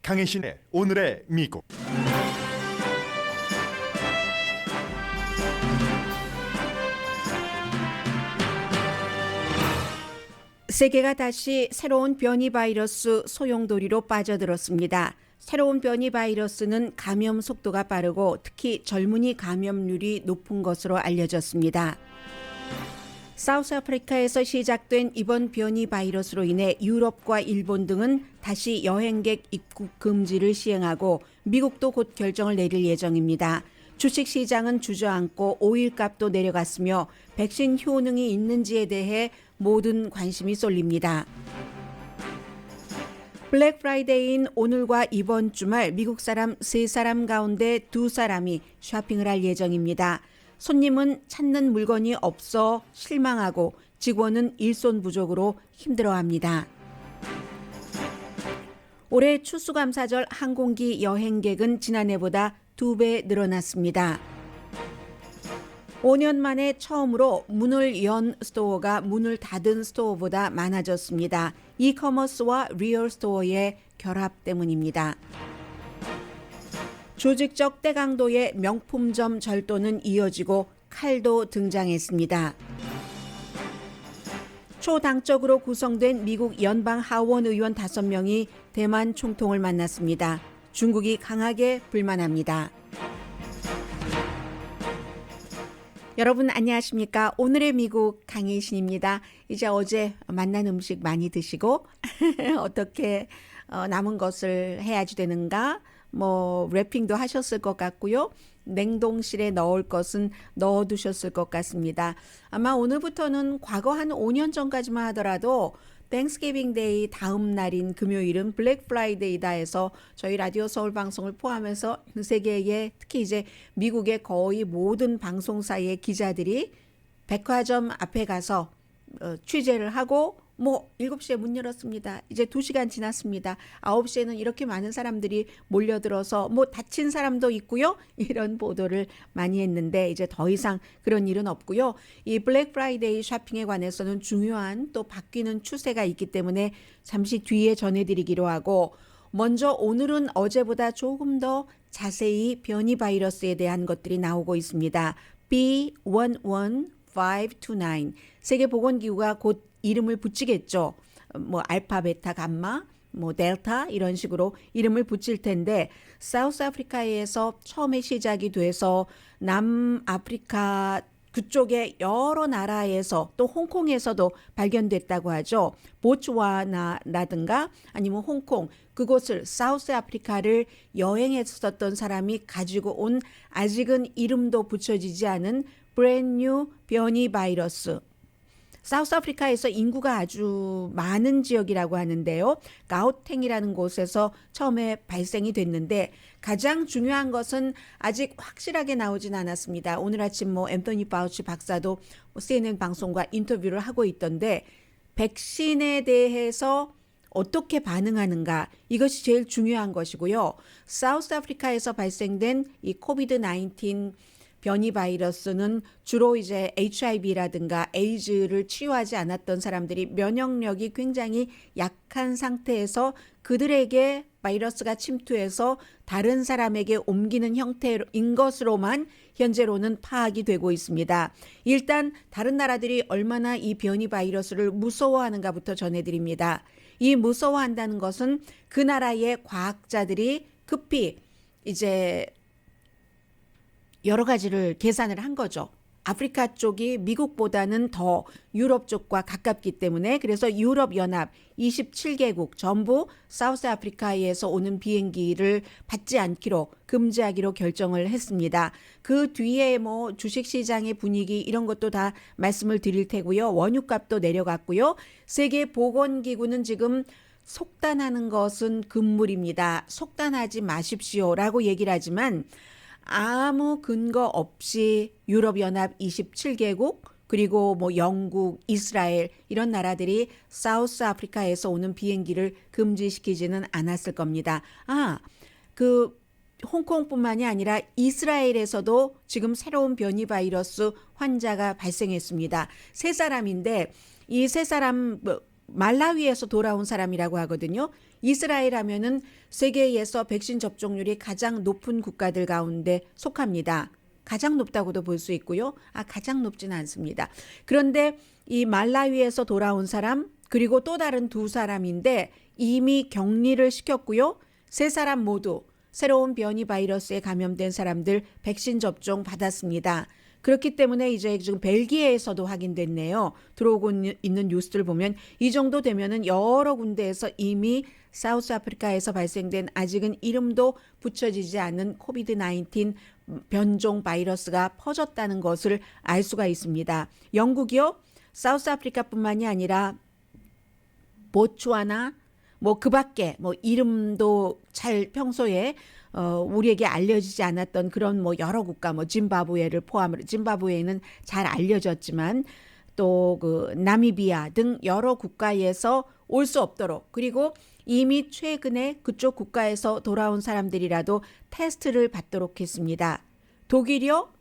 강혜신의 오늘의 미국. 세계가 다시 새로운 변이 바이러스 소용돌이로 빠져들었습니다. 새로운 변이 바이러스는 감염 속도가 빠르고 특히 젊은이 감염률이 높은 것으로 알려졌습니다. 사우스아프리카에서 시작된 이번 변이 바이러스로 인해 유럽과 일본 등은 다시 여행객 입국 금지를 시행하고 미국도 곧 결정을 내릴 예정입니다. 주식시장은 주저앉고 오일값도 내려갔으며 백신 효능이 있는지에 대해 모든 관심이 쏠립니다. 블랙 프라이데이인 오늘과 이번 주말 미국 사람 3사람 가운데 2사람이 쇼핑을 할 예정입니다. 손님은 찾는 물건이 없어 실망하고 직원은 일손 부족으로 힘들어합니다. 올해 추수감사절 항공기 여행객은 지난해보다 2배 늘어났습니다. 5년 만에 처음으로 문을 연 스토어가 문을 닫은 스토어보다 많아졌습니다. 이커머스와 리얼 스토어의 결합 때문입니다. 조직적 때강도의 명품점 절도는 이어지고 칼도 등장했습니다. 초당적으로 구성된 미국 연방 하원 의원 5명이 대만 총통을 만났습니다. 중국이 강하게 불만합니다. 여러분 안녕하십니까? 오늘의 미국 강혜신입니다. 이제 어제 만난 음식 많이 드시고 어떻게 남은 것을 해야지 되는가? 래핑도 하셨을 것 같고요. 냉동실에 넣을 것은 넣어두셨을 것 같습니다. 아마 오늘부터는 과거 한 5년 전까지만 하더라도 땡스기빙 데이 다음 날인 금요일은 블랙 프라이데이다 해서 저희 라디오 서울 방송을 포함해서 세계의 특히 이제 미국의 거의 모든 방송사의 기자들이 백화점 앞에 가서 취재를 하고 7시에 문 열었습니다. 이제 2시간 지났습니다. 9시에는 이렇게 많은 사람들이 몰려들어서 다친 사람도 있고요. 이런 보도를 많이 했는데 이제 더 이상 그런 일은 없고요. 이 블랙 프라이데이 쇼핑에 관해서는 중요한 또 바뀌는 추세가 있기 때문에 잠시 뒤에 전해드리기로 하고 먼저 오늘은 어제보다 조금 더 자세히 변이 바이러스에 대한 것들이 나오고 있습니다. B11529 세계보건기구가 곧 이름을 붙이겠죠. 알파, 베타, 감마, 델타 이런 식으로 이름을 붙일 텐데 사우스아프리카에서 처음에 시작이 돼서 남아프리카 그쪽의 여러 나라에서 또 홍콩에서도 발견됐다고 하죠. 보츠와나라든가 아니면 홍콩 그곳을 사우스아프리카를 여행했었던 사람이 가지고 온 아직은 이름도 붙여지지 않은 브랜뉴 변이 바이러스. 사우스아프리카에서 인구가 아주 많은 지역이라고 하는데요. 가우탱이라는 곳에서 처음에 발생이 됐는데 가장 중요한 것은 아직 확실하게 나오진 않았습니다. 오늘 아침 앤토니 파우치 박사도 CNN 방송과 인터뷰를 하고 있던데 백신에 대해서 어떻게 반응하는가 이것이 제일 중요한 것이고요. 사우스아프리카에서 발생된 이 코비드-19 변이 바이러스는 주로 이제 HIV라든가 에이즈를 치유하지 않았던 사람들이 면역력이 굉장히 약한 상태에서 그들에게 바이러스가 침투해서 다른 사람에게 옮기는 형태인 것으로만 현재로는 파악이 되고 있습니다. 일단 다른 나라들이 얼마나 이 변이 바이러스를 무서워하는가부터 전해드립니다. 이 무서워한다는 것은 그 나라의 과학자들이 급히 이제 여러 가지를 계산을 한 거죠. 아프리카 쪽이 미국보다는 더 유럽 쪽과 가깝기 때문에 그래서 유럽연합 27개국 전부 사우스아프리카에서 오는 비행기를 받지 않기로 금지하기로 결정을 했습니다. 그 뒤에 주식시장의 분위기 이런 것도 다 말씀을 드릴 테고요. 원유값도 내려갔고요. 세계보건기구는 지금 속단하는 것은 금물입니다. 속단하지 마십시오라고 얘기를 하지만 아무 근거 없이 유럽연합 27개국 그리고 영국, 이스라엘 이런 나라들이 사우스아프리카에서 오는 비행기를 금지시키지는 않았을 겁니다. 홍콩뿐만이 아니라 이스라엘에서도 지금 새로운 변이 바이러스 환자가 발생했습니다. 3사람인데 이 3사람 말라위에서 돌아온 사람이라고 하거든요. 이스라엘 하면은 세계에서 백신 접종률이 가장 높은 국가들 가운데 속합니다. 가장 높다고도 볼 수 있고요. 가장 높지는 않습니다. 그런데 이 말라위에서 돌아온 사람 그리고 또 다른 두 사람인데 이미 격리를 시켰고요. 세 사람 모두 새로운 변이 바이러스에 감염된 사람들 백신 접종 받았습니다. 그렇기 때문에 이제 지금 벨기에에서도 확인됐네요. 들어오고 있는 뉴스들 보면 이 정도 되면은 여러 군데에서 이미 사우스 아프리카에서 발생된 아직은 이름도 붙여지지 않은 코비드-19 변종 바이러스가 퍼졌다는 것을 알 수가 있습니다. 영국이요. 사우스 아프리카뿐만이 아니라 보츠와나 뭐 그 밖에 뭐 이름도 잘 평소에 우리에게 알려지지 않았던 그런 뭐 여러 국가 뭐 짐바브웨를 포함으로 짐바브웨는 잘 알려졌지만 또 그 나미비아 등 여러 국가에서 올 수 없도록 그리고 이미 최근에 그쪽 국가에서 돌아온 사람들이라도 테스트를 받도록 했습니다. 독일이요?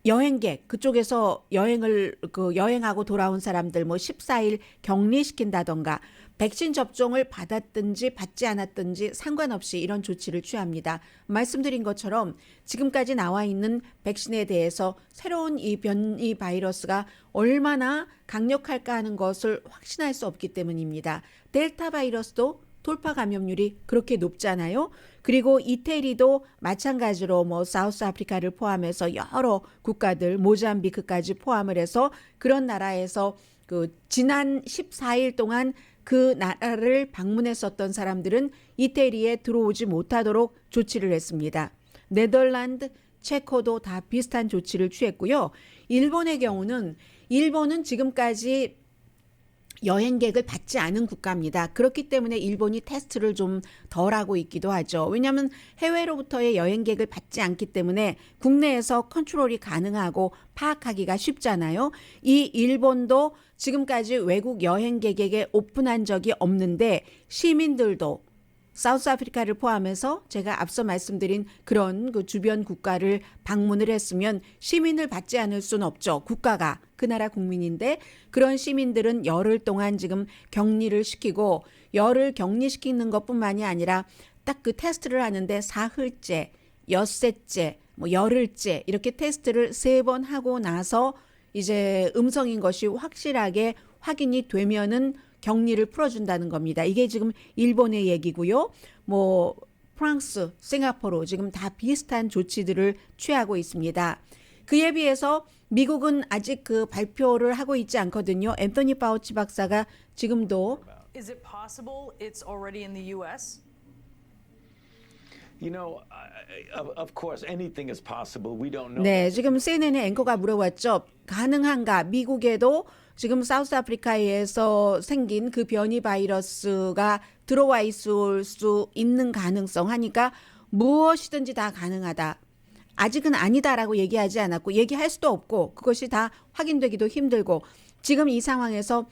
여행객 그쪽에서 여행하고 돌아온 사람들 뭐 14일 격리시킨다던가 백신 접종을 받았든지 받지 않았든지 상관없이 이런 조치를 취합니다. 말씀드린 것처럼 지금까지 나와 있는 백신에 대해서 새로운 이 변이 바이러스가 얼마나 강력할까 하는 것을 확신할 수 없기 때문입니다. 델타 바이러스도 돌파 감염률이 그렇게 높잖아요. 그리고 이태리도 마찬가지로 뭐 사우스 아프리카를 포함해서 여러 국가들 모잠비크까지 포함을 해서 그런 나라에서 그 지난 14일 동안 그 나라를 방문했었던 사람들은 이태리에 들어오지 못하도록 조치를 했습니다. 네덜란드, 체코도 다 비슷한 조치를 취했고요. 일본은 지금까지 여행객을 받지 않은 국가입니다. 그렇기 때문에 일본이 테스트를 좀 덜 하고 있기도 하죠. 왜냐하면 해외로부터의 여행객을 받지 않기 때문에 국내에서 컨트롤이 가능하고 파악하기가 쉽잖아요. 이 일본도 지금까지 외국 여행객에게 오픈한 적이 없는데 시민들도 사우스 아프리카를 포함해서 제가 앞서 말씀드린 그런 그 주변 국가를 방문을 했으면 시민을 받지 않을 수는 없죠. 국가가 그 나라 국민인데 그런 시민들은 열흘 동안 지금 격리를 시키고 열흘 격리시키는 것뿐만이 아니라 딱 그 테스트를 하는데 사흘째, 엿새째, 뭐 열흘째 이렇게 테스트를 3번 하고 나서 이제 음성인 것이 확실하게 확인이 되면은 격리를 풀어준다는 겁니다. 이게 지금 일본의 얘기고요. 뭐 프랑스, 싱가포르 지금 다 비슷한 조치들을 취하고 있습니다. 그에 비해서 미국은 아직 그 발표를 하고 있지 않거든요. 앤토니 파우치 박사가 지금도 Is it possible it's already in the US? You know, of course, anything is possible. We don't know. 네, 지금 CNN의 앵커가 물어봤죠. 가능한가? 미국에도 지금 사우스 아프리카에서 생긴 그 변이 바이러스가 들어와 있을 수 있는 가능성 하니까 무엇이든지 다 가능하다. 아직은 아니다라고 얘기하지 않았고 얘기할 수도 없고 그것이 다 확인되기도 힘들고 지금 이 상황에서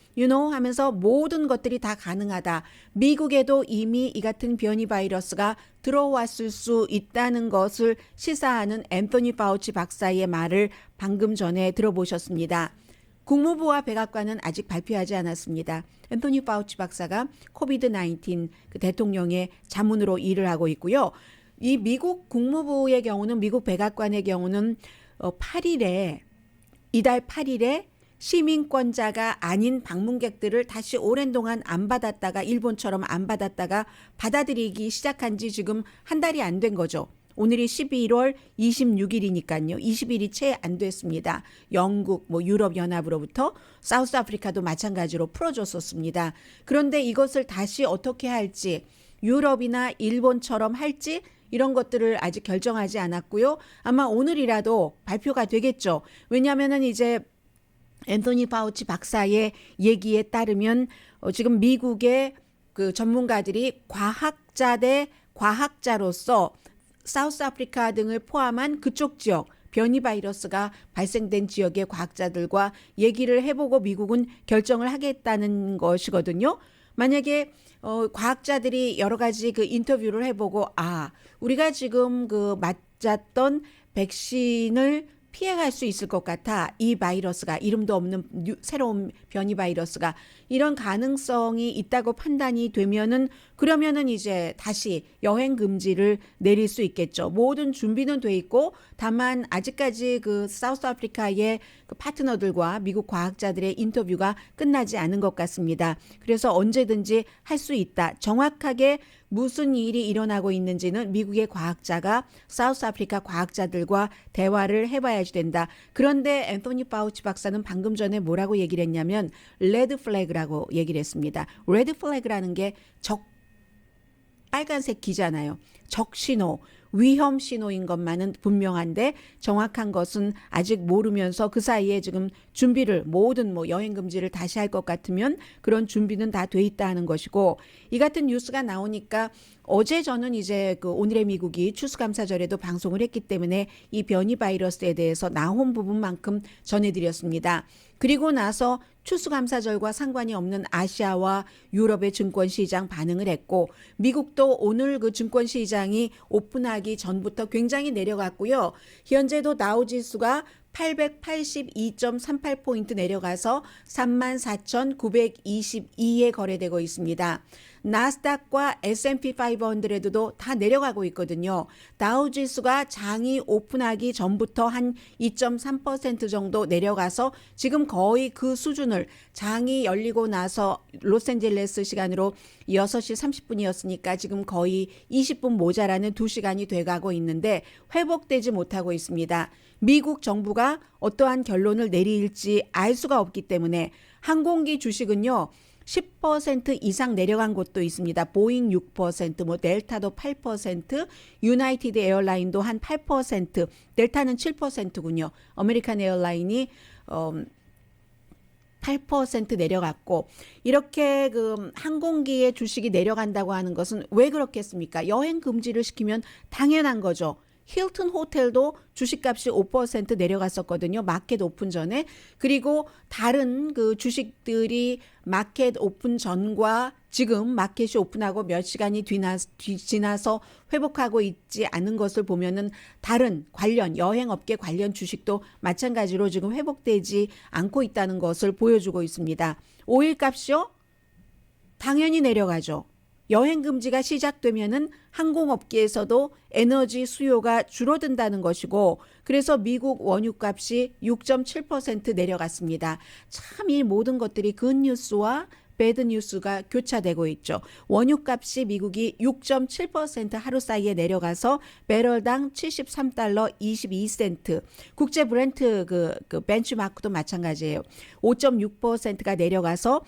하면서 모든 것들이 다 가능하다. 미국에도 이미 이 같은 변이 바이러스가 들어왔을 수 있다는 것을 시사하는 앤토니 파우치 박사의 말을 방금 전에 들어보셨습니다. 국무부와 백악관은 아직 발표하지 않았습니다. 앤토니 파우치 박사가 코비드-19 그 대통령의 자문으로 일을 하고 있고요. 이 미국 국무부의 경우는 미국 백악관의 경우는 8일에 이달 8일에 시민권자가 아닌 방문객들을 다시 오랜 동안 안 받았다가 일본처럼 안 받았다가 받아들이기 시작한 지 지금 한 달이 안 된 거죠. 오늘이 11월 26일이니까요. 20일이 채 안 됐습니다. 영국, 유럽연합으로부터 사우스 아프리카도 마찬가지로 풀어줬었습니다. 그런데 이것을 다시 어떻게 할지 유럽이나 일본처럼 할지 이런 것들을 아직 결정하지 않았고요. 아마 오늘이라도 발표가 되겠죠. 왜냐하면은 이제 앤토니 파우치 박사의 얘기에 따르면 지금 미국의 그 전문가들이 과학자 대 과학자로서 사우스 아프리카 등을 포함한 그쪽 지역 변이 바이러스가 발생된 지역의 과학자들과 얘기를 해보고 미국은 결정을 하겠다는 것이거든요. 만약에 과학자들이 여러 가지 그 인터뷰를 해보고 우리가 지금 그 맞았던 백신을 피해갈 수 있을 것 같아. 이 바이러스가 이름도 없는 새로운 변이 바이러스가 이런 가능성이 있다고 판단이 되면은 그러면은 이제 다시 여행 금지를 내릴 수 있겠죠. 모든 준비는 돼 있고 다만 아직까지 그 사우스 아프리카의 그 파트너들과 미국 과학자들의 인터뷰가 끝나지 않은 것 같습니다. 그래서 언제든지 할 수 있다. 정확하게 무슨 일이 일어나고 있는지는 미국의 과학자가 사우스 아프리카 과학자들과 대화를 해봐야지 된다. 그런데 앤토니 파우치 박사는 방금 전에 뭐라고 얘기를 했냐면 레드 플래그라고 얘기를 했습니다. 레드 플래그라는 게 빨간색 기잖아요. 적신호, 위험 신호인 것만은 분명한데 정확한 것은 아직 모르면서 그 사이에 지금 준비를 모든 여행 금지를 다시 할 것 같으면 그런 준비는 다 돼 있다는 것이고 이 같은 뉴스가 나오니까 어제 저는 이제 그 오늘의 미국이 추수감사절에도 방송을 했기 때문에 이 변이 바이러스에 대해서 나온 부분만큼 전해드렸습니다. 그리고 나서 추수감사절과 상관이 없는 아시아와 유럽의 증권시장 반응을 했고 미국도 오늘 그 증권시장이 오픈하기 전부터 굉장히 내려갔고요. 현재도 다우지수가 882.38포인트 내려가서 34,922에 거래되고 있습니다. 나스닥과 S&P 500도 다 내려가고 있거든요. 다우지수가 장이 오픈하기 전부터 한 2.3% 정도 내려가서 지금 거의 그 수준을 장이 열리고 나서 로스앤젤레스 시간으로 6시 30분이었으니까 지금 거의 20분 모자라는 2시간이 돼가고 있는데 회복되지 못하고 있습니다. 미국 정부가 어떠한 결론을 내릴지 알 수가 없기 때문에 항공기 주식은요. 10% 이상 내려간 곳도 있습니다. 보잉 6%, 델타도 8%, 유나이티드 에어라인도 한 8%, 델타는 7%군요. 아메리칸 에어라인이 8% 내려갔고 이렇게 그 항공기의 주식이 내려간다고 하는 것은 왜 그렇겠습니까? 여행 금지를 시키면 당연한 거죠. 힐튼 호텔도 주식값이 5% 내려갔었거든요. 마켓 오픈 전에. 그리고 다른 그 주식들이 마켓 오픈 전과 지금 마켓이 오픈하고 몇 시간이 지나서 회복하고 있지 않은 것을 보면은 다른 관련 여행업계 관련 주식도 마찬가지로 지금 회복되지 않고 있다는 것을 보여주고 있습니다. 오일 값이요? 당연히 내려가죠. 여행 금지가 시작되면은 항공업계에서도 에너지 수요가 줄어든다는 것이고 그래서 미국 원유값이 6.7% 내려갔습니다. 참 이 모든 것들이 굿뉴스와 배드뉴스가 교차되고 있죠. 원유값이 미국이 6.7% 하루 사이에 내려가서 배럴당 73달러 22센트. 국제 브렌트 그 벤치마크도 마찬가지예요. 5.6%가 내려가서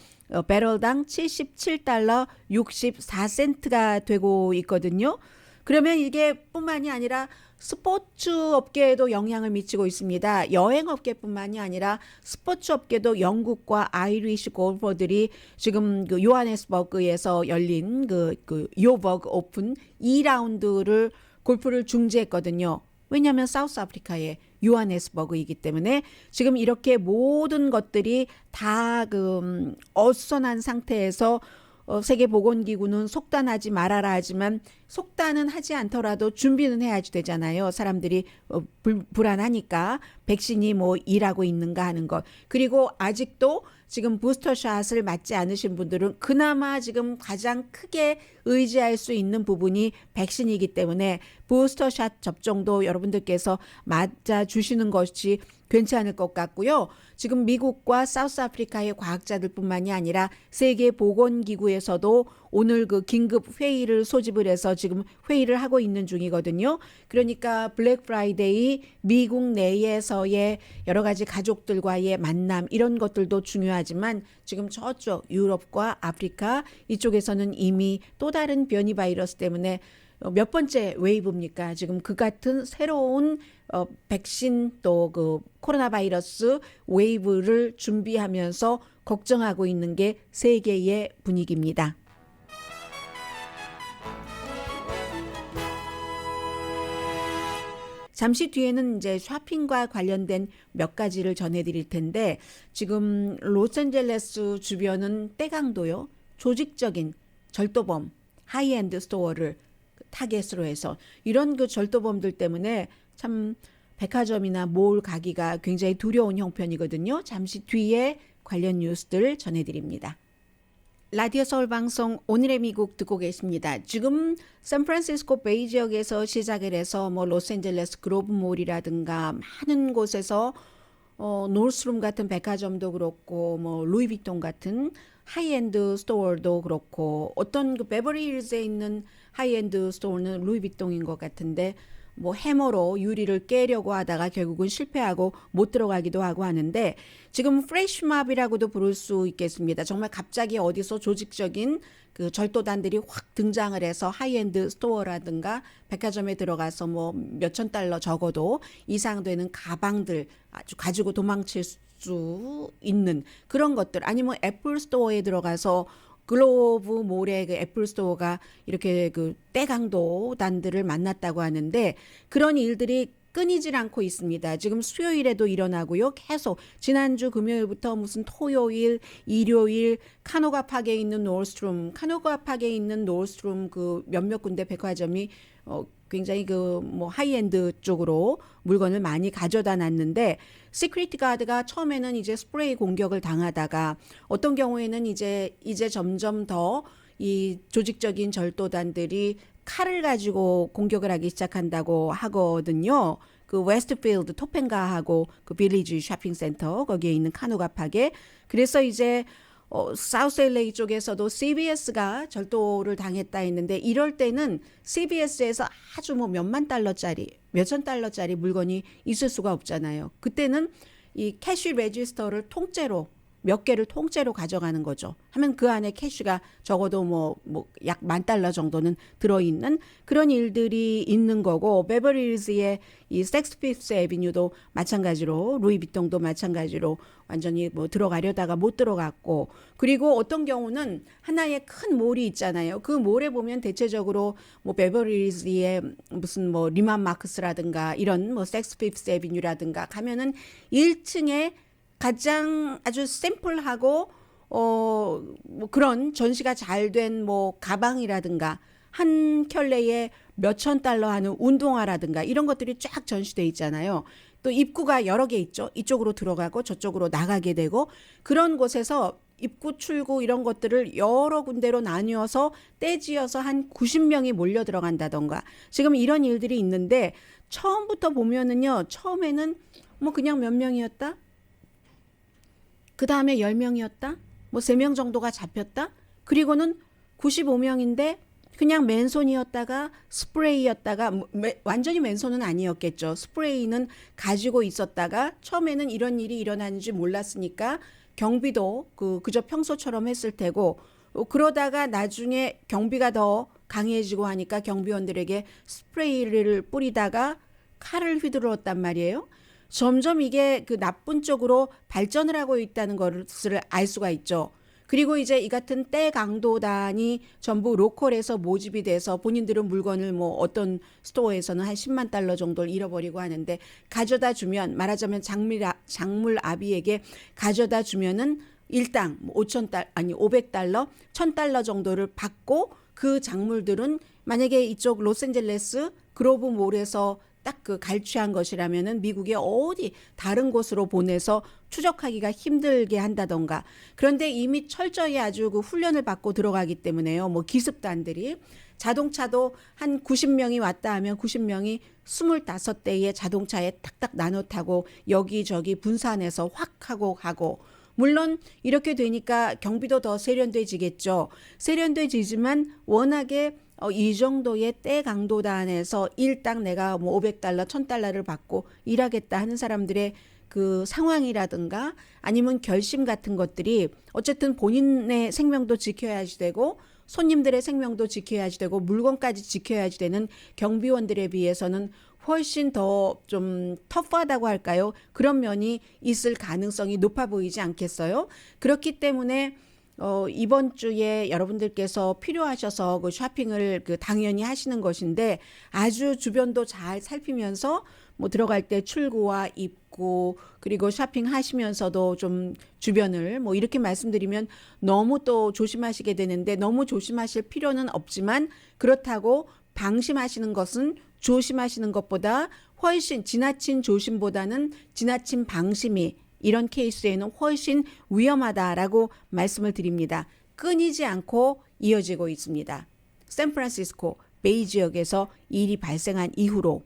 배럴당 77달러 64센트가 되고 있거든요. 그러면 이게 뿐만이 아니라 스포츠 업계에도 영향을 미치고 있습니다. 여행 업계뿐만이 아니라 스포츠 업계도 영국과 아이리시 골퍼들이 지금 그 요하네스버그에서 열린 그 요버그 오픈 2라운드를 골프를 중지했거든요. 왜냐하면 사우스 아프리카의 요하네스버그이기 때문에 지금 이렇게 모든 것들이 다 그 어수선한 상태에서 세계보건기구는 속단하지 말아라 하지만 속단은 하지 않더라도 준비는 해야지 되잖아요. 사람들이 불안하니까 백신이 뭐 일하고 있는가 하는 것. 그리고 아직도 지금 부스터샷을 맞지 않으신 분들은 그나마 지금 가장 크게 의지할 수 있는 부분이 백신이기 때문에 부스터샷 접종도 여러분들께서 맞아 주시는 것이 괜찮을 것 같고요. 지금 미국과 사우스 아프리카의 과학자들뿐만이 아니라 세계보건기구에서도 오늘 그 긴급 회의를 소집을 해서 지금 회의를 하고 있는 중이거든요. 그러니까 블랙 프라이데이 미국 내에서의 여러 가지 가족들과의 만남 이런 것들도 중요하지만 지금 저쪽 유럽과 아프리카 이쪽에서는 이미 또 다른 변이 바이러스 때문에 몇 번째 웨이브입니까? 지금 그 같은 새로운 백신 또 그 코로나 바이러스 웨이브를 준비하면서 걱정하고 있는 게 세계의 분위기입니다. 잠시 뒤에는 이제 쇼핑과 관련된 몇 가지를 전해드릴 텐데 지금 로스앤젤레스 주변은 떼강도요. 조직적인 절도범 하이엔드 스토어를 타겟으로 해서 이런 그 절도범들 때문에 참 백화점이나 몰 가기가 굉장히 두려운 형편이거든요. 잠시 뒤에 관련 뉴스들 전해드립니다. 라디오 서울 방송 오늘의 미국 듣고 계십니다. 지금 샌프란시스코 베이 지역에서 시작을 해서 뭐 로스앤젤레스 그로브몰이라든가 많은 곳에서 노스룸 같은 백화점도 그렇고 뭐 루이비통 같은 하이엔드 스토어도 그렇고 어떤 그 베버리힐즈에 있는 하이엔드 스토어는 루이비통인 것 같은데 뭐 해머로 유리를 깨려고 하다가 결국은 실패하고 못 들어가기도 하고 하는데 지금 프레시몹이라고도 부를 수 있겠습니다. 정말 갑자기 어디서 조직적인 그 절도단들이 확 등장을 해서 하이엔드 스토어라든가 백화점에 들어가서 뭐 몇천 달러 적어도 이상 되는 가방들 아주 가지고 도망칠 수 있는 그런 것들 아니면 애플 스토어에 들어가서 글로브 몰의 그 애플 스토어가 이렇게 그 떼강도단들을 만났다고 하는데 그런 일들이 끊이질 않고 있습니다. 지금 수요일에도 일어나고요. 계속 지난주 금요일부터 무슨 토요일, 일요일 카노가 파크에 있는 노스트룸 그 몇몇 군데 백화점이 굉장히 그 뭐 하이엔드 쪽으로 물건을 많이 가져다 놨는데 시큐리티 가드가 처음에는 이제 스프레이 공격을 당하다가 어떤 경우에는 이제 점점 더 이 조직적인 절도단들이 칼을 가지고 공격을 하기 시작한다고 하거든요. 그 웨스트필드 토펜가하고 그 빌리지 쇼핑센터 거기에 있는 카노가 파크에 그래서 이제 사우스 LA 쪽에서도 CBS가 절도를 당했다 했는데 이럴 때는 CBS에서 아주 뭐 몇만 달러짜리, 몇천 달러짜리 물건이 있을 수가 없잖아요. 그때는 이 캐시 레지스터를 통째로 몇 개를 통째로 가져가는 거죠. 하면 그 안에 캐시가 적어도 뭐 약 $10,000 정도는 들어있는 그런 일들이 있는 거고 베버리힐즈의 이 섹스 피프스 애비뉴도 마찬가지로 루이비통도 마찬가지로 완전히 뭐 들어가려다가 못 들어갔고 그리고 어떤 경우는 하나의 큰 몰이 있잖아요. 그 몰에 보면 대체적으로 뭐 베버리힐즈의 무슨 뭐 리만 마크스라든가 이런 뭐 섹스 피프스 애비뉴라든가 가면은 1층에 가장 아주 샘플하고 뭐 그런 전시가 잘 된 뭐 가방이라든가 한 켤레에 몇천 달러 하는 운동화라든가 이런 것들이 쫙 전시돼 있잖아요. 또 입구가 여러 개 있죠. 이쪽으로 들어가고 저쪽으로 나가게 되고 그런 곳에서 입구 출구 이런 것들을 여러 군데로 나뉘어서 떼지어서 한 90명이 몰려 들어간다던가 지금 이런 일들이 있는데 처음부터 보면은요. 처음에는 뭐 그냥 몇 명이었다. 그 다음에 10명이었다. 뭐 3명 정도가 잡혔다. 그리고는 95명인데 그냥 맨손이었다가 스프레이였다가 완전히 맨손은 아니었겠죠. 스프레이는 가지고 있었다가 처음에는 이런 일이 일어나는지 몰랐으니까 경비도 그저 평소처럼 했을 테고 그러다가 나중에 경비가 더 강해지고 하니까 경비원들에게 스프레이를 뿌리다가 칼을 휘두르었단 말이에요. 점점 이게 그 나쁜 쪽으로 발전을 하고 있다는 것을 알 수가 있죠. 그리고 이제 이 같은 떼강도단이 전부 로컬에서 모집이 돼서 본인들은 물건을 뭐 어떤 스토어에서는 한 10만 달러 정도를 잃어버리고 하는데 가져다 주면 말하자면 작물 아비에게 가져다 주면은 일당 500달러, 1000달러 정도를 받고 그 작물들은 만약에 이쪽 로스앤젤레스 그로브몰에서 딱 그 갈취한 것이라면은 미국의 어디 다른 곳으로 보내서 추적하기가 힘들게 한다던가 그런데 이미 철저히 아주 그 훈련을 받고 들어가기 때문에요. 뭐 기습단들이 자동차도 한 90명이 왔다 하면 90명이 25대의 자동차에 탁탁 나눠 타고 여기저기 분산해서 확 하고 가고 물론 이렇게 되니까 경비도 더 세련돼지겠죠. 세련돼지지만 워낙에 이 정도의 때 강도단에서 일당 내가 뭐 500달러, 1000달러를 받고 일하겠다 하는 사람들의 그 상황이라든가 아니면 결심 같은 것들이 어쨌든 본인의 생명도 지켜야지 되고 손님들의 생명도 지켜야지 되고 물건까지 지켜야지 되는 경비원들에 비해서는 훨씬 더 좀 터프하다고 할까요? 그런 면이 있을 가능성이 높아 보이지 않겠어요? 그렇기 때문에 이번 주에 여러분들께서 필요하셔서 그 쇼핑을 그 당연히 하시는 것인데 아주 주변도 잘 살피면서 뭐 들어갈 때 출구와 입구 그리고 쇼핑하시면서도 좀 주변을 뭐 이렇게 말씀드리면 너무 또 조심하시게 되는데 너무 조심하실 필요는 없지만 그렇다고 방심하시는 것은 조심하시는 것보다 훨씬 지나친 조심보다는 지나친 방심이 이런 케이스에는 훨씬 위험하다라고 말씀을 드립니다. 끊이지 않고 이어지고 있습니다. 샌프란시스코 베이 지역에서 일이 발생한 이후로.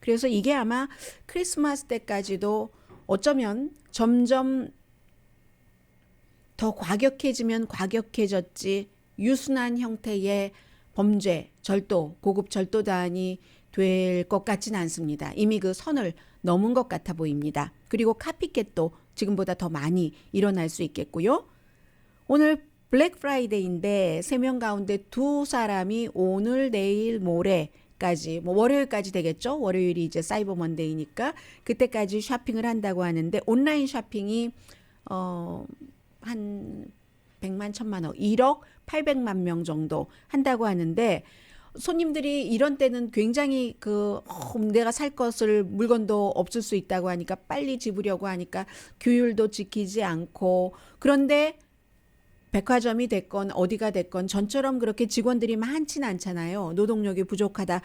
그래서 이게 아마 크리스마스 때까지도 어쩌면 점점 더 과격해지면 과격해졌지 유순한 형태의 범죄, 절도, 고급 절도단이 될 것 같지는 않습니다. 이미 그 선을 넘은 것 같아 보입니다. 그리고 카피캣도 지금보다 더 많이 일어날 수 있겠고요. 오늘 블랙 프라이데이인데 3명 가운데 2사람이 오늘, 내일, 모레까지 뭐 월요일까지 되겠죠. 월요일이 이제 사이버 먼데이니까 그때까지 쇼핑을 한다고 하는데 온라인 쇼핑이 한 100만, 1000만 원, 1억 800만 명 정도 한다고 하는데 손님들이 이런 때는 굉장히 내가 살 것을 물건도 없을 수 있다고 하니까 빨리 집으려고 하니까 규율도 지키지 않고 그런데 백화점이 됐건 어디가 됐건 전처럼 그렇게 직원들이 많지는 않잖아요. 노동력이 부족하다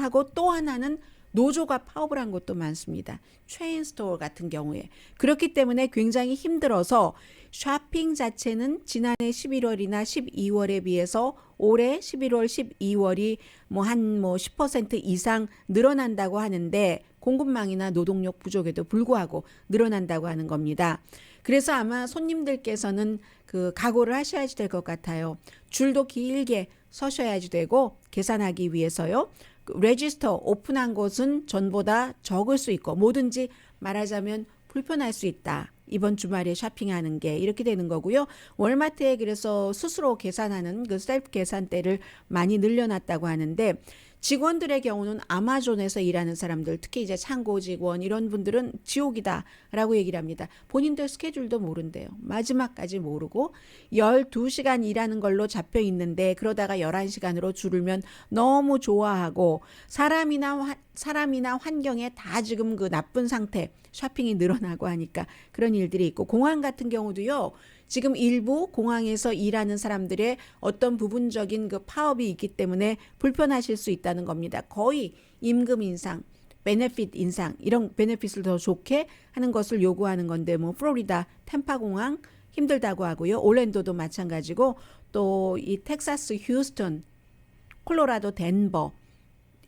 하고 또 하나는 노조가 파업을 한 곳도 많습니다. 체인 스토어 같은 경우에. 그렇기 때문에 굉장히 힘들어서 쇼핑 자체는 지난해 11월이나 12월에 비해서 올해 11월, 12월이 한 10% 이상 늘어난다고 하는데 공급망이나 노동력 부족에도 불구하고 늘어난다고 하는 겁니다. 그래서 아마 손님들께서는 각오를 하셔야지 될 것 같아요. 줄도 길게 서셔야지 되고 계산하기 위해서요. 레지스터 오픈한 곳은 전보다 적을 수 있고 뭐든지 말하자면 불편할 수 있다. 이번 주말에 쇼핑하는 게 이렇게 되는 거고요. 월마트에 그래서 스스로 계산하는 그 셀프 계산대를 많이 늘려놨다고 하는데 직원들의 경우는 아마존에서 일하는 사람들, 특히 이제 창고 직원 이런 분들은 지옥이다라고 얘기를 합니다. 본인들 스케줄도 모른대요. 마지막까지 모르고 12시간 일하는 걸로 잡혀 있는데 그러다가 11시간으로 줄으면 너무 좋아하고 사람이나 환경에 다 지금 그 나쁜 상태, 쇼핑이 늘어나고 하니까 그런 일들이 있고 공항 같은 경우도요. 지금 일부 공항에서 일하는 사람들의 어떤 부분적인 그 파업이 있기 때문에 불편하실 수 있다는 겁니다. 거의 임금 인상, 베네핏 인상 이런 베네핏을 더 좋게 하는 것을 요구하는 건데 플로리다 템파 공항 힘들다고 하고요. 올랜도도 마찬가지고 또 이 텍사스 휴스턴, 콜로라도 덴버,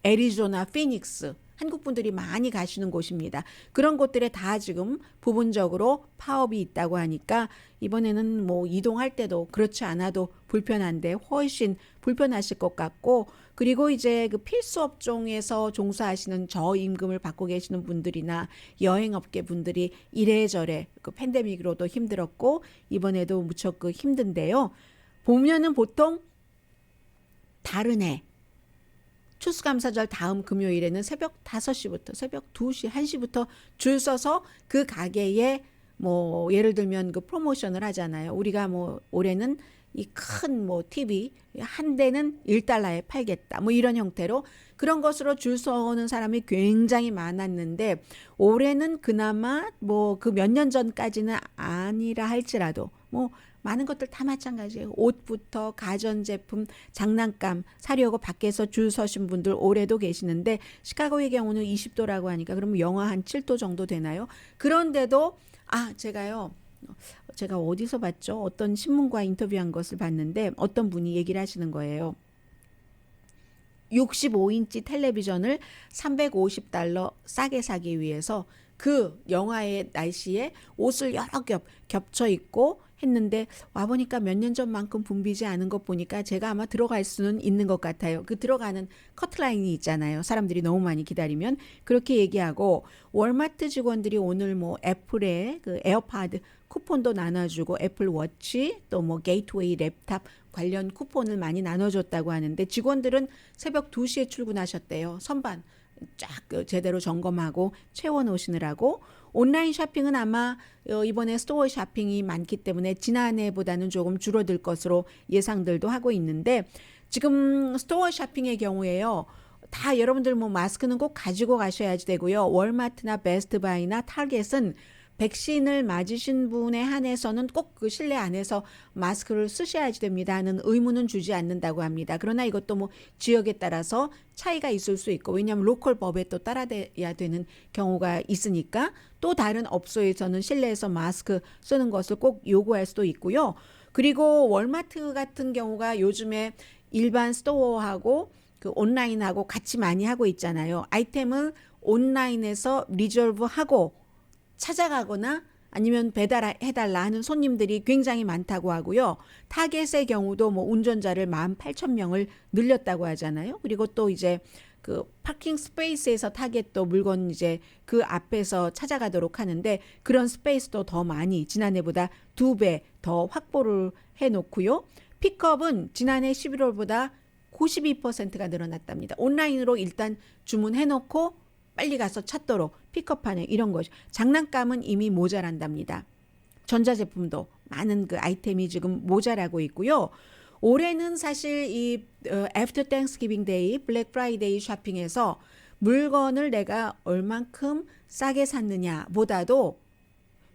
애리조나 피닉스 한국 분들이 많이 가시는 곳입니다. 그런 곳들에 다 지금 부분적으로 파업이 있다고 하니까 이번에는 이동할 때도 그렇지 않아도 불편한데 훨씬 불편하실 것 같고 그리고 이제 그 필수 업종에서 종사하시는 저임금을 받고 계시는 분들이나 여행업계 분들이 이래저래 그 팬데믹으로도 힘들었고 이번에도 무척 힘든데요. 보면은 보통 다른 해 추수감사절 다음 금요일에는 새벽 5시부터 새벽 2시, 1시부터 줄 서서 그 가게에 예를 들면 그 프로모션을 하잖아요. 우리가 올해는 이 큰 TV 한 대는 1달러에 팔겠다. 이런 형태로 그런 것으로 줄 서는 사람이 굉장히 많았는데 올해는 그나마 그 몇 년 전까지는 아니라 할지라도 많은 것들 다 마찬가지예요. 옷부터 가전제품, 장난감 사려고 밖에서 줄 서신 분들 올해도 계시는데 시카고의 경우는 20도라고 하니까 그러면 영하 한 7도 정도 되나요? 그런데도 제가 어디서 봤죠? 어떤 신문과 인터뷰한 것을 봤는데 어떤 분이 얘기를 하시는 거예요. 65인치 텔레비전을 $350 싸게 사기 위해서 그 영하의 날씨에 옷을 여러 겹 겹쳐 입고 했는데 와보니까 몇 년 전만큼 붐비지 않은 것 보니까 제가 아마 들어갈 수는 있는 것 같아요. 그 들어가는 커트라인이 있잖아요. 사람들이 너무 많이 기다리면 그렇게 얘기하고 월마트 직원들이 오늘 애플의 그 에어팟 쿠폰도 나눠주고 애플 워치 또 게이트웨이 랩탑 관련 쿠폰을 많이 나눠줬다고 하는데 직원들은 새벽 2시에 출근하셨대요. 선반 쫙 제대로 점검하고 채워놓으시느라고 온라인 쇼핑은 아마 이번에 스토어 쇼핑이 많기 때문에 지난해보다는 조금 줄어들 것으로 예상들도 하고 있는데 지금 스토어 쇼핑의 경우에요. 다 여러분들 마스크는 꼭 가지고 가셔야지 되고요. 월마트나 베스트바이나 타겟은 백신을 맞으신 분에 한해서는 꼭 그 실내 안에서 마스크를 쓰셔야지 됩니다 하는 의무는 주지 않는다고 합니다. 그러나 이것도 뭐 지역에 따라서 차이가 있을 수 있고, 왜냐하면 로컬 법에 또 따라야 되는 경우가 있으니까, 또 다른 업소에서는 실내에서 마스크 쓰는 것을 꼭 요구할 수도 있고요. 그리고 월마트 같은 경우가 요즘에 일반 스토어하고 그 온라인하고 같이 많이 하고 있잖아요. 아이템을 온라인에서 리저브하고 찾아가거나 아니면 배달해달라 하는 손님들이 굉장히 많다고 하고요. 타겟의 경우도 뭐 운전자를 18,000명을 늘렸다고 하잖아요. 그리고 또 이제 그 파킹 스페이스에서 타겟도 물건 이제 그 앞에서 찾아가도록 하는데, 그런 스페이스도 더 많이 지난해보다 2배 더 확보를 해놓고요. 픽업은 지난해 11월보다 92%가 늘어났답니다. 온라인으로 일단 주문해놓고 빨리 가서 찾도록 픽업하는 이런 것. 장난감은 이미 모자란답니다. 전자제품도 많은 그 아이템이 지금 모자라고 있고요. 올해는 사실 이 After Thanksgiving Day, Black Friday 쇼핑에서 물건을 내가 얼만큼 싸게 샀느냐 보다도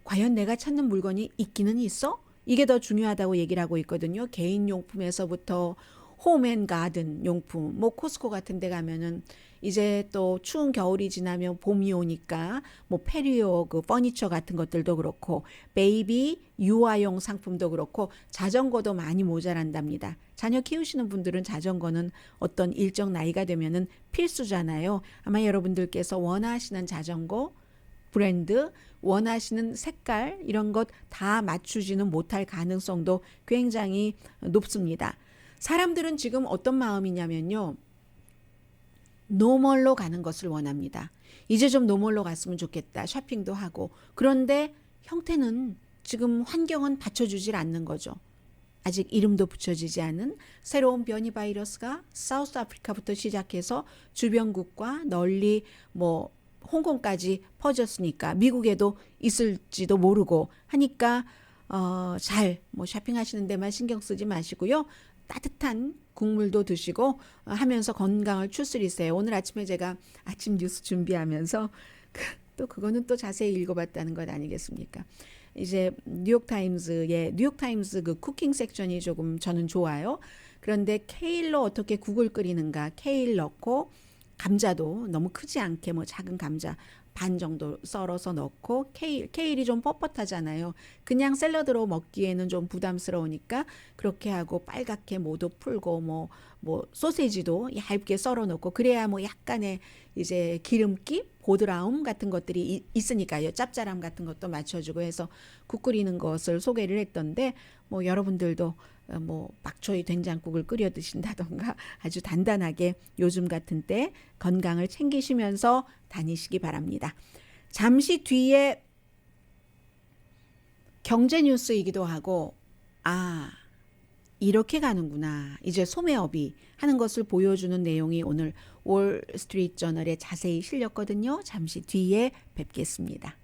과연 내가 찾는 물건이 있기는 있어? 이게 더 중요하다고 얘기를 하고 있거든요. 개인용품에서부터 홈앤가든 용품, 뭐 코스코 같은 데 가면은 이제 또 추운 겨울이 지나면 봄이 오니까 뭐 페리오 그 퍼니처 같은 것들도 그렇고, 베이비 유아용 상품도 그렇고, 자전거도 많이 모자란답니다. 자녀 키우시는 분들은 자전거는 어떤 일정 나이가 되면은 필수잖아요. 아마 여러분들께서 원하시는 자전거 브랜드, 원하시는 색깔 이런 것 다 맞추지는 못할 가능성도 굉장히 높습니다. 사람들은 지금 어떤 마음이냐면요, 노멀로 가는 것을 원합니다. 이제 좀 노멀로 갔으면 좋겠다. 쇼핑도 하고. 그런데 형태는 지금 환경은 받쳐주질 않는 거죠. 아직 이름도 붙여지지 않은 새로운 변이 바이러스가 사우스 아프리카부터 시작해서 주변국과 널리 뭐 홍콩까지 퍼졌으니까 미국에도 있을지도 모르고 하니까 잘 뭐 쇼핑하시는 데만 신경 쓰지 마시고요. 따뜻한 국물도 드시고 하면서 건강을 추스리세요. 오늘 아침에 제가 아침 뉴스 준비하면서 또 그거는 또 자세히 읽어봤다는 것 아니겠습니까? 이제 뉴욕타임스 그 쿠킹 섹션이 조금 저는 좋아요. 그런데 케일로 어떻게 국을 끓이는가, 케일 넣고 감자도 너무 크지 않게 뭐 작은 감자 반 정도 썰어서 넣고, 케일이 좀 뻣뻣하잖아요. 그냥 샐러드로 먹기에는 좀 부담스러우니까 그렇게 하고, 빨갛게 모두 풀고 뭐 소세지도 얇게 썰어 놓고, 그래야 뭐 약간의 이제 기름기, 보드라움 같은 것들이 있으니까요. 짭짤함 같은 것도 맞춰주고 해서 국 끓이는 것을 소개를 했던데, 뭐 여러분들도 뭐 막초이 된장국을 끓여 드신다던가 아주 단단하게 요즘 같은 때 건강을 챙기시면서 다니시기 바랍니다. 잠시 뒤에 경제 뉴스이기도 하고, 이렇게 가는구나, 이제 소매업이 하는 것을 보여주는 내용이 오늘 월스트리트 저널에 자세히 실렸거든요. 잠시 뒤에 뵙겠습니다.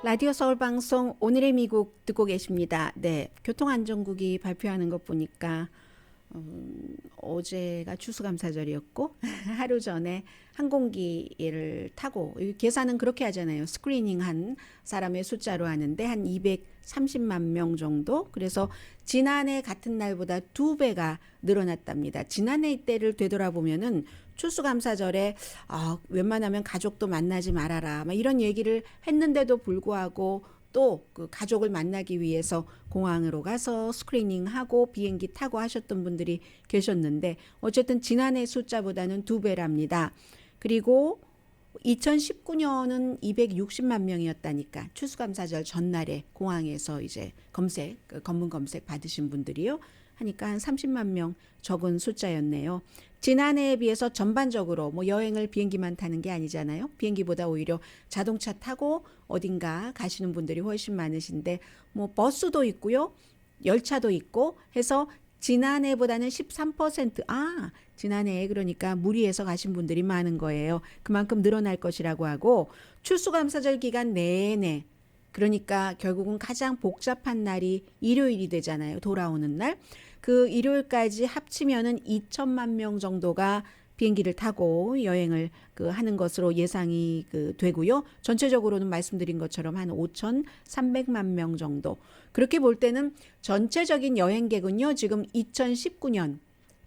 라디오 서울방송 오늘의 미국 듣고 계십니다. 네, 교통안전국이 발표하는 것 보니까 어제가 추수감사절이었고 하루 전에 항공기를 타고, 계산은 그렇게 하잖아요. 스크리닝한 사람의 숫자로 하는데 한 230만 명 정도. 그래서 지난해 같은 날보다 2배가 늘어났답니다. 지난해 이때를 되돌아보면은 추수감사절에 웬만하면 가족도 만나지 말아라 막 이런 얘기를 했는데도 불구하고 또 그 가족을 만나기 위해서 공항으로 가서 스크리닝하고 비행기 타고 하셨던 분들이 계셨는데, 어쨌든 지난해 숫자보다는 2배랍니다. 그리고 2019년은 260만 명이었다니까, 추수감사절 전날에 공항에서 이제 검문 검색 받으신 분들이요. 하니까 한 30만 명 적은 숫자였네요. 지난해에 비해서 전반적으로 뭐 여행을 비행기만 타는 게 아니잖아요. 비행기보다 오히려 자동차 타고 어딘가 가시는 분들이 훨씬 많으신데, 뭐 버스도 있고요, 열차도 있고 해서 지난해보다는 13%, 지난해에 그러니까 무리해서 가신 분들이 많은 거예요. 그만큼 늘어날 것이라고 하고, 추수감사절 기간 내내, 그러니까 결국은 가장 복잡한 날이 일요일이 되잖아요. 돌아오는 날. 그 일요일까지 합치면은 2천만 명 정도가 비행기를 타고 여행을 하는 것으로 예상이 되고요. 전체적으로는 말씀드린 것처럼 한 5,300만 명 정도. 그렇게 볼 때는 전체적인 여행객은요. 지금 2019년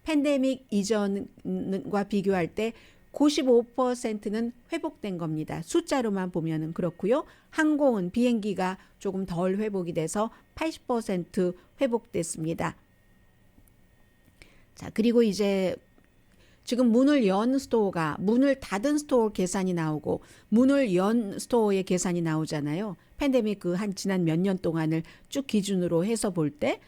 팬데믹 이전과 비교할 때 95%는 회복된 겁니다. 숫자로만 보면은 그렇고요. 항공은 비행기가 조금 덜 회복이 돼서 80% 회복됐습니다. 자, 그리고 이제 지금 문을 연 스토어가 문을 닫은 스토어 계산이 나오고 문을 연 스토어의 계산이 나오잖아요. 팬데믹 한 지난 몇 년 동안을 쭉 기준으로 해서 볼 때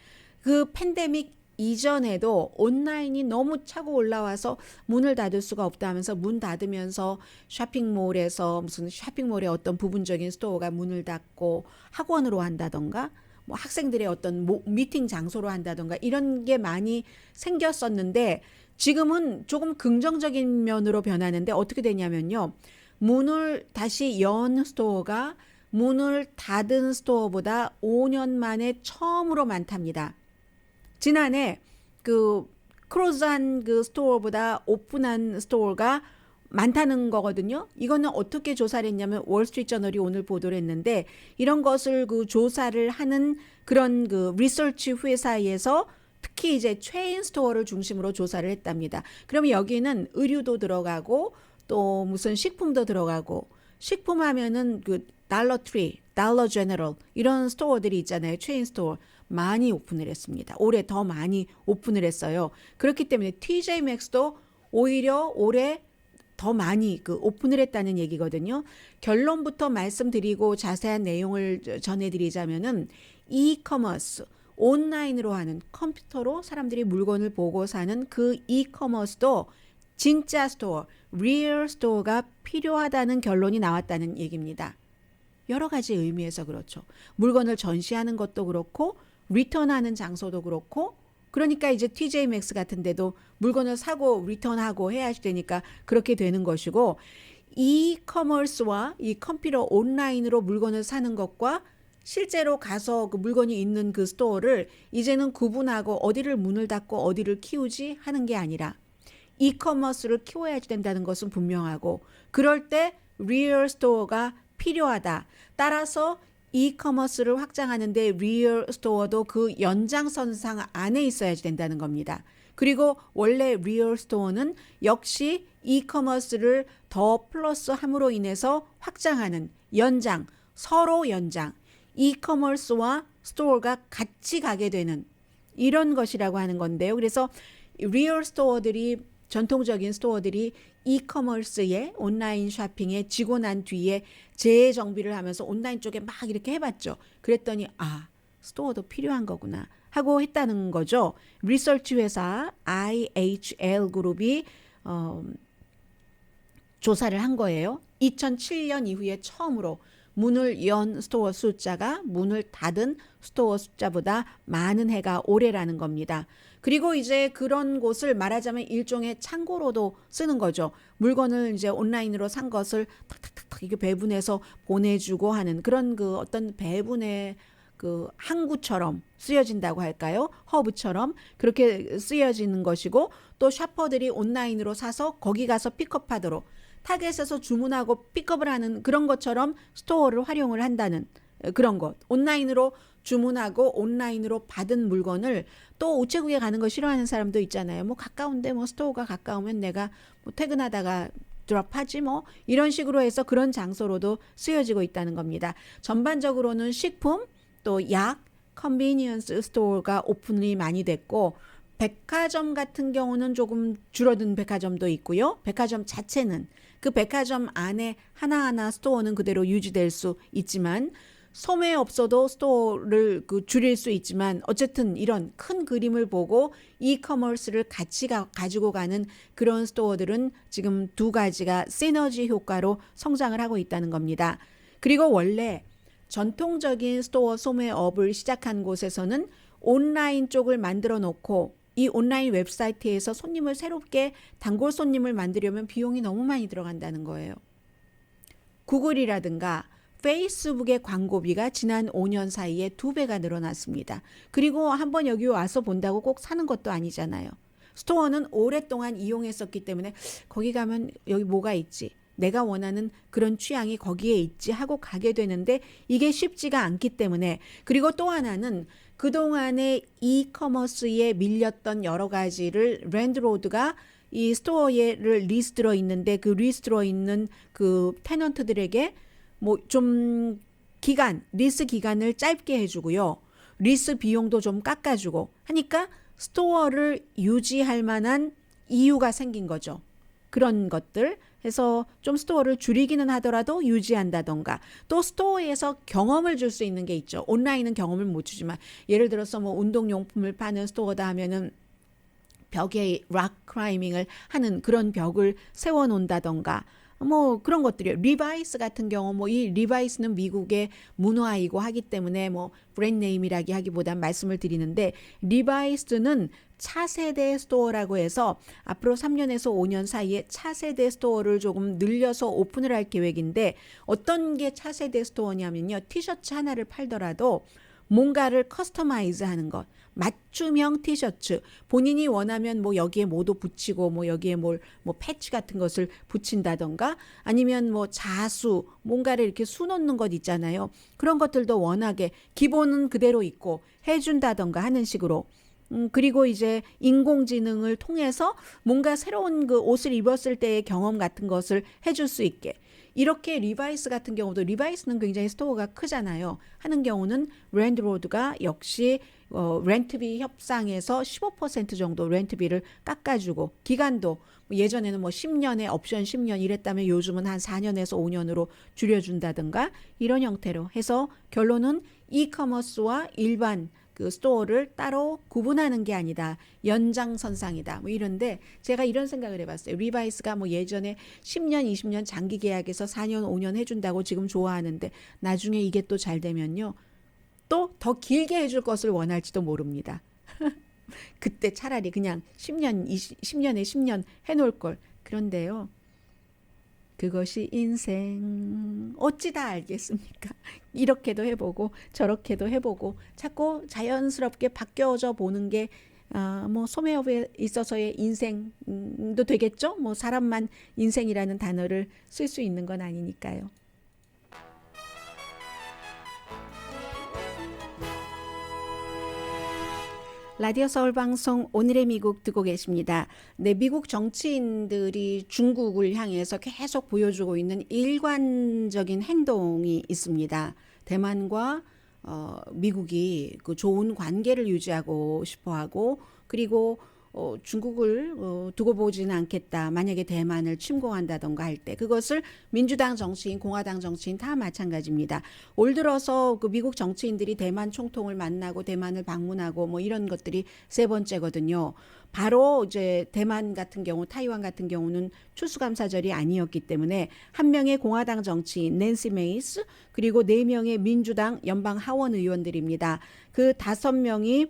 그 팬데믹 이전에도 온라인이 너무 차고 올라와서 문을 닫을 수가 없다 하면서 문 닫으면서 쇼핑몰에서 무슨 쇼핑몰의 어떤 부분적인 스토어가 문을 닫고 학원으로 한다던가 뭐 학생들의 어떤 미팅 장소로 한다던가 이런 게 많이 생겼었는데 지금은 조금 긍정적인 면으로 변하는데 어떻게 되냐면요. 문을 다시 연 스토어가 문을 닫은 스토어보다 5년 만에 처음으로 많답니다. 지난해 클로즈한 스토어보다 오픈한 스토어가 많다는 거거든요. 이거는 어떻게 조사를 했냐면 월스트리트저널이 오늘 보도를 했는데 이런 것을 조사를 하는 그런 리서치 회사에서 특히 이제 체인 스토어를 중심으로 조사를 했답니다. 그러면 여기는 의류도 들어가고 또 무슨 식품도 들어가고 식품 하면은 달러트리, 달러 제너럴 이런 스토어들이 있잖아요. 체인 스토어 많이 오픈을 했습니다. 올해 더 많이 오픈을 했어요. 그렇기 때문에 TJ Maxx도 오히려 올해 더 많이 오픈을 했다는 얘기거든요. 결론부터 말씀드리고 자세한 내용을 전해드리자면은 이커머스 온라인으로 하는 컴퓨터로 사람들이 물건을 보고 사는 그 이커머스도 진짜 스토어, 리얼 스토어가 필요하다는 결론이 나왔다는 얘기입니다. 여러 가지 의미에서 그렇죠. 물건을 전시하는 것도 그렇고 리턴하는 장소도 그렇고 그러니까 이제 TJ Maxx 같은 데도 물건을 사고 리턴하고 해야 되니까 그렇게 되는 것이고 이커머스와 이 컴퓨터 온라인으로 물건을 사는 것과 실제로 가서 물건이 있는 스토어를 이제는 구분하고 어디를 문을 닫고 어디를 키우지 하는 게 아니라 이커머스를 키워야 된다는 것은 분명하고 그럴 때 리얼 스토어가 필요하다. 따라서 이커머스를 확장하는데 리얼 스토어도 그 연장선상 안에 있어야 된다는 겁니다. 그리고 원래 리얼 스토어는 역시 이커머스를 더 플러스함으로 인해서 확장하는 연장, 서로 연장, 이커머스와 스토어가 같이 가게 되는 이런 것이라고 하는 건데요. 그래서 리얼 스토어들이 전통적인 스토어들이 이커머스에 온라인 쇼핑에 지고 난 뒤에 재정비를 하면서 온라인 쪽에 막 이렇게 해봤죠. 그랬더니 스토어도 필요한 거구나 하고 했다는 거죠. 리서치 회사 IHL 그룹이 조사를 한 거예요. 2007년 이후에 처음으로 문을 연 스토어 숫자가 문을 닫은 스토어 숫자보다 많은 해가 올해라는 겁니다. 그리고 이제 그런 곳을 말하자면 일종의 창고로도 쓰는 거죠. 물건을 이제 온라인으로 산 것을 탁탁탁탁 이게 배분해서 보내주고 하는 그런 어떤 배분의 항구처럼 쓰여진다고 할까요? 허브처럼 그렇게 쓰여지는 것이고 또 샤퍼들이 온라인으로 사서 거기 가서 픽업하도록 타겟에서 주문하고 픽업을 하는 그런 것처럼 스토어를 활용을 한다는 그런 것. 온라인으로 주문하고 온라인으로 받은 물건을 또 우체국에 가는 거 싫어하는 사람도 있잖아요. 뭐 가까운데 스토어가 가까우면 내가 퇴근하다가 드롭하지 이런 식으로 해서 그런 장소로도 쓰여지고 있다는 겁니다. 전반적으로는 식품 또 약, 컨비니언스 스토어가 오픈이 많이 됐고 백화점 같은 경우는 조금 줄어든 백화점도 있고요. 백화점 자체는 그 백화점 안에 하나하나 스토어는 그대로 유지될 수 있지만 소매 없어도 스토어를 줄일 수 있지만 어쨌든 이런 큰 그림을 보고 이커머스를 같이 가지고 가는 그런 스토어들은 지금 두 가지가 시너지 효과로 성장을 하고 있다는 겁니다. 그리고 원래 전통적인 스토어 소매업을 시작한 곳에서는 온라인 쪽을 만들어 놓고 이 온라인 웹사이트에서 손님을 새롭게 단골 손님을 만들려면 비용이 너무 많이 들어간다는 거예요. 구글이라든가 페이스북의 광고비가 지난 5년 사이에 2배가 늘어났습니다. 그리고 한번 여기 와서 본다고 꼭 사는 것도 아니잖아요. 스토어는 오랫동안 이용했었기 때문에 거기 가면 여기 뭐가 있지? 내가 원하는 그런 취향이 거기에 있지 하고 가게 되는데 이게 쉽지가 않기 때문에 그리고 또 하나는 그동안에 이커머스에 밀렸던 여러 가지를 랜드로드가 이 스토어에를 리스트로 있는데 그 리스트로 있는 그 테넌트들에게 뭐 좀 리스 기간을 짧게 해주고요. 리스 비용도 좀 깎아주고 하니까 스토어를 유지할 만한 이유가 생긴 거죠. 그런 것들 해서 좀 스토어를 줄이기는 하더라도 유지한다던가 또 스토어에서 경험을 줄 수 있는 게 있죠. 온라인은 경험을 못 주지만 예를 들어서 뭐 운동용품을 파는 스토어다 하면은 벽에 락 클라이밍을 하는 그런 벽을 세워 놓는다던가 뭐 그런 것들이요. 리바이스 같은 경우 뭐 이 리바이스는 미국의 문화이고 하기 때문에 뭐 브랜드 네임이라기 하기보단 말씀을 드리는데 리바이스는 차세대 스토어라고 해서 앞으로 3년에서 5년 사이에 차세대 스토어를 조금 늘려서 오픈을 할 계획인데 어떤 게 차세대 스토어냐면요. 티셔츠 하나를 팔더라도 뭔가를 커스터마이즈 하는 것. 맞춤형 티셔츠 본인이 원하면 뭐 여기에 뭐도 붙이고 뭐 여기에 뭐 패치 같은 것을 붙인다던가 아니면 뭐 자수 뭔가를 이렇게 수 놓는 것 있잖아요. 그런 것들도 워낙에 기본은 그대로 있고 해준다던가 하는 식으로 그리고 이제 인공지능을 통해서 뭔가 새로운 그 옷을 입었을 때의 경험 같은 것을 해줄 수 있게 이렇게 리바이스 같은 경우도 리바이스는 굉장히 스토어가 크잖아요. 하는 경우는 랜드로드가 역시 렌트비 협상에서 15% 정도 렌트비를 깎아주고 기간도 예전에는 뭐 10년에 옵션 10년 이랬다면 요즘은 한 4년에서 5년으로 줄여준다든가 이런 형태로 해서 결론은 이커머스와 일반 그 스토어를 따로 구분하는 게 아니다. 연장선상이다. 뭐 이런데 제가 이런 생각을 해봤어요. 리바이스가 뭐 예전에 10년, 20년 장기 계약에서 4년, 5년 해준다고 지금 좋아하는데 나중에 이게 또 잘 되면요. 또 더 길게 해줄 것을 원할지도 모릅니다. 그때 차라리 그냥 10년에 10년 해놓을 걸. 그런데요. 그것이 인생 어찌 다 알겠습니까? 이렇게도 해보고 저렇게도 해보고 자꾸 자연스럽게 바뀌어져 보는 게 뭐 소매업에 있어서의 인생도 되겠죠? 뭐 사람만 인생이라는 단어를 쓸 수 있는 건 아니니까요. 라디오 서울 방송 오늘의 미국 듣고 계십니다. 네, 미국 정치인들이 중국을 향해서 계속 보여주고 있는 일관적인 행동이 있습니다. 대만과 미국이 그 좋은 관계를 유지하고 싶어하고 그리고 중국을 두고 보지는 않겠다. 만약에 대만을 침공한다던가 할 때 그것을 민주당 정치인, 공화당 정치인 다 마찬가지입니다. 올 들어서 그 미국 정치인들이 대만 총통을 만나고 대만을 방문하고 뭐 이런 것들이 세 번째거든요. 바로 이제 대만 같은 경우, 타이완 같은 경우는 추수감사절이 아니었기 때문에 한 명의 공화당 정치인 낸시 메이스 그리고 4명의 민주당 연방 하원 의원들입니다. 그 5명이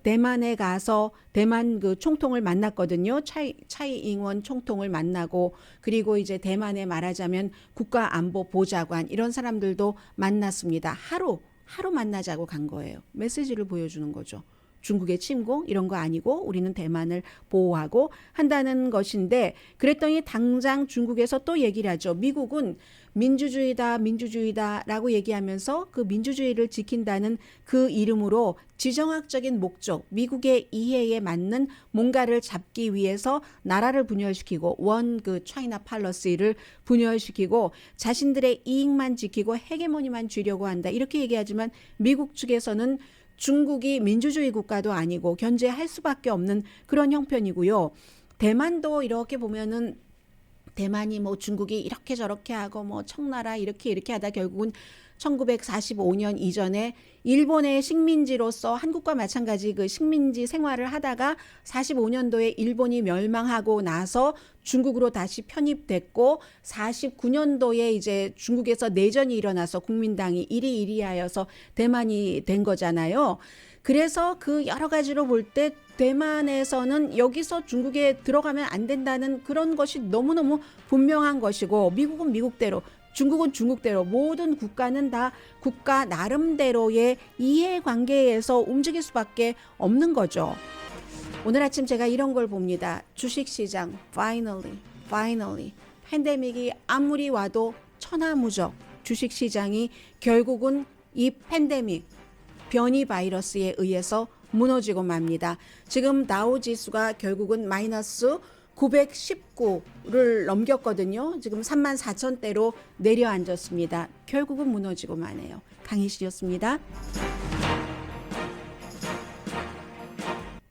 대만에 가서 대만 그 총통을 만났거든요. 차이 잉원 총통을 만나고 그리고 이제 대만에 말하자면 국가안보보좌관 이런 사람들도 만났습니다. 하루 만나자고 간 거예요. 메시지를 보여주는 거죠. 중국의 침공 이런 거 아니고 우리는 대만을 보호하고 한다는 것인데 그랬더니 당장 중국에서 또 얘기를 하죠. 미국은 민주주의다라고 얘기하면서 그 민주주의를 지킨다는 그 이름으로 지정학적인 목적, 미국의 이해에 맞는 뭔가를 잡기 위해서 나라를 분열시키고 그 차이나 팔러시를 분열시키고 자신들의 이익만 지키고 헤게모니만 쥐려고 한다. 이렇게 얘기하지만 미국 측에서는 중국이 민주주의 국가도 아니고 견제할 수밖에 없는 그런 형편이고요. 대만도 이렇게 보면은 대만이 뭐 중국이 이렇게 저렇게 하고 뭐 청나라 이렇게 하다 결국은 1945년 이전에 일본의 식민지로서 한국과 마찬가지 그 식민지 생활을 하다가 45년도에 일본이 멸망하고 나서 중국으로 다시 편입됐고 49년도에 이제 중국에서 내전이 일어나서 국민당이 이리하여서 대만이 된 거잖아요. 그래서 그 여러 가지로 볼 때 대만에서는 여기서 중국에 들어가면 안 된다는 그런 것이 너무너무 분명한 것이고 미국은 미국대로 중국은 중국대로, 모든 국가는 다 국가 나름대로의 이해관계에서 움직일 수밖에 없는 거죠. 오늘 아침 제가 이런 걸 봅니다. 주식시장 finally 팬데믹이 아무리 와도 천하무적 주식시장이 결국은 이 팬데믹 변이 바이러스에 의해서 무너지고 맙니다. 지금 다우지수가 결국은 마이너스 919를 넘겼거든요. 지금 34,000대로 내려앉았습니다. 결국은 무너지고 마네요. 강희실이었습니다.